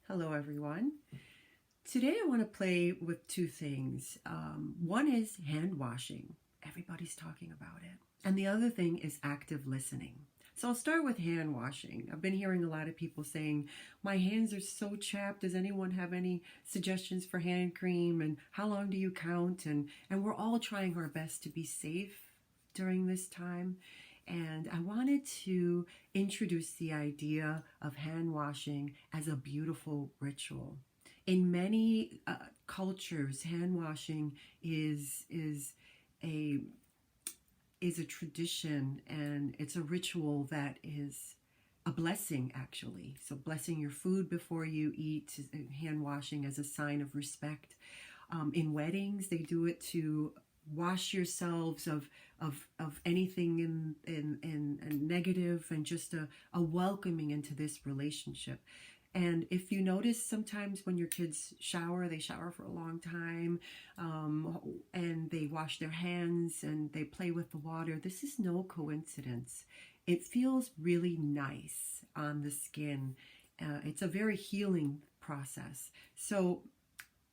Hello, everyone. Today I want to play with two things. One is hand washing. Everybody's talking about it. And the other thing is active listening. So I'll start with hand washing. I've been hearing a lot of people saying, my hands are so chapped. Does anyone have any suggestions for hand cream? And how long do you count? And we're all trying our best to be safe during this time. And I wanted to introduce the idea of hand washing as a beautiful ritual. In many cultures, hand washing is a is a tradition, and it's a ritual that is a blessing, actually. So blessing your food before you eat, hand washing as a sign of respect. In weddings, they do it to wash yourselves of anything in negative, and just a welcoming into this relationship. And if you notice, sometimes when your kids shower, they shower for a long time, and they wash their hands and they play with the water. This is no coincidence. It feels really nice on the skin. It's a very healing process. So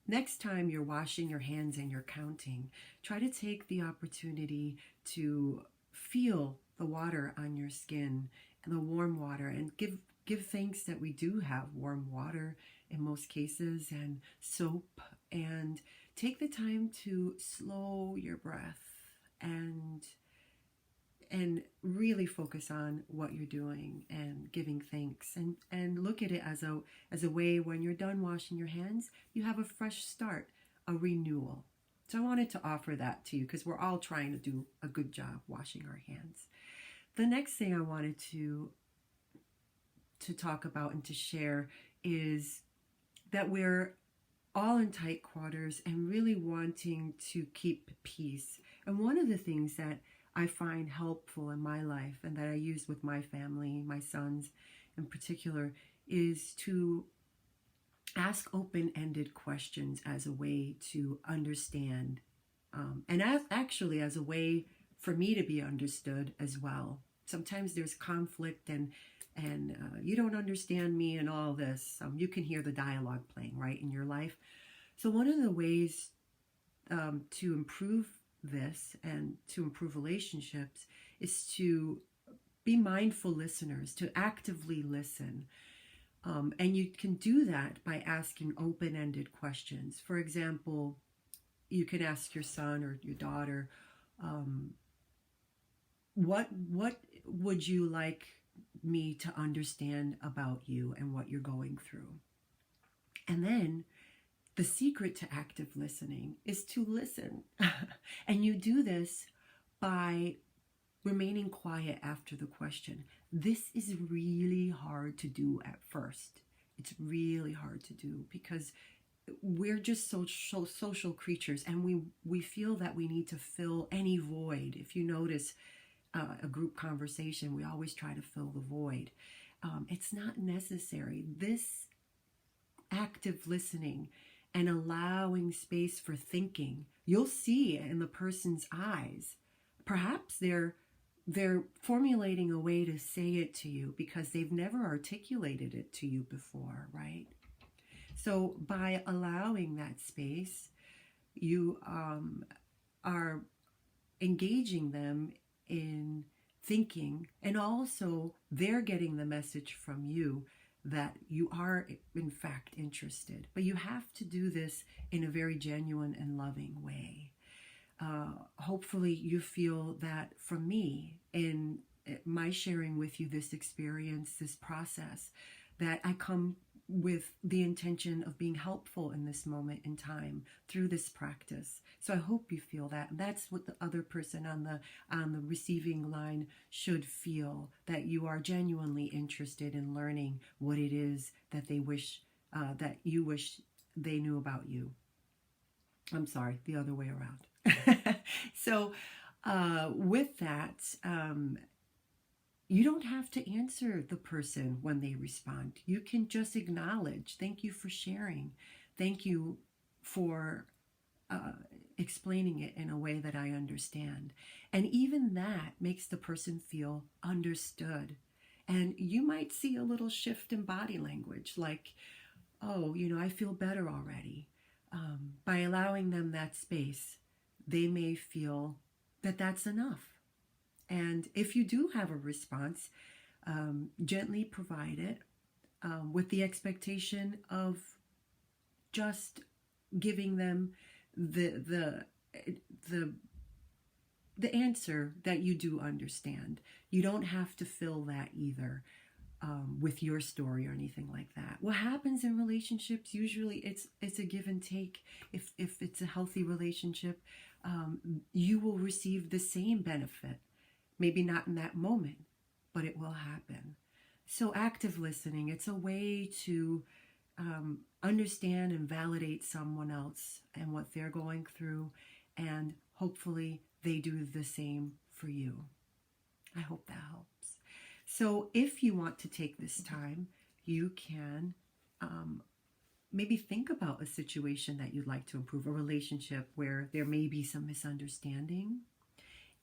next time you're washing your hands and you're counting, try to take the opportunity to feel the water on your skin, and the warm water, and give thanks that we do have warm water in most cases, and soap, and take the time to slow your breath and really focus on what you're doing and giving thanks, and look at it as a way, when you're done washing your hands, you have a fresh start, a renewal. So I wanted to offer that to you, because we're all trying to do a good job washing our hands. The next thing I wanted to talk about and to share is that we're all in tight quarters and really wanting to keep peace. And one of the things that I find helpful in my life, and that I use with my family, my sons in particular, is to ask open-ended questions as a way to understand, and actually as a way for me to be understood as well. Sometimes there's conflict, and you don't understand me and all this. You can hear the dialogue playing, right, in your life. So one of the ways to improve this and to improve relationships is to be mindful listeners, to actively listen. And you can do that by asking open-ended questions. For example, you can ask your son or your daughter, what would you like me to understand about you and what you're going through? And then the secret to active listening is to listen. And you do this by remaining quiet after the question. This is really hard to do at first. It's really hard to do because we're just social creatures, and we feel that we need to fill any void. If you notice, a group conversation, we always try to fill the void. It's not necessary. This active listening and allowing space for thinking, you'll see in the person's eyes, perhaps they're formulating a way to say it to you because they've never articulated it to you before, right? So by allowing that space, you are engaging them in thinking, and also they're getting the message from you that you are in fact interested. But you have to do this in a very genuine and loving way. Hopefully you feel that from me in my sharing with you this experience, this process, that I come with the intention of being helpful in this moment in time through this practice. So I hope you feel that. And that's what the other person on the receiving line should feel, that you are genuinely interested in learning what it is that they wish, that you wish they knew about you. I'm sorry, the other way around. So with that, you don't have to answer the person when they respond. You can just acknowledge, thank you for sharing. Thank you for explaining it in a way that I understand. And even that makes the person feel understood. And you might see a little shift in body language, like oh, I feel better already. By allowing them that space, they may feel that that's enough. And if you do have a response, gently provide it, with the expectation of just giving them the the the answer that you do understand. You don't have to fill that either, with your story or anything like that. What happens in relationships, usually it's a give and take. If it's a healthy relationship, you will receive the same benefit. Maybe not in that moment, but it will happen. So active listening, it's a way to understand and validate someone else and what they're going through, and hopefully they do the same for you. I hope that helps. So if you want to take this time, you can maybe think about a situation that you'd like to improve, a relationship where there may be some misunderstanding,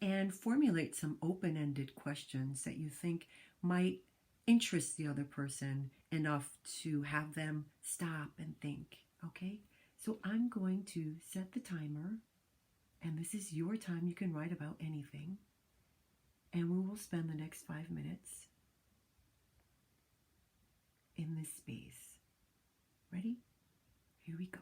and formulate some open-ended questions that you think might interest the other person enough to have them stop and think. Okay? So I'm going to set the timer, and this is your time. You can write about anything. And we will spend the next 5 minutes in this space. Ready? Here we go.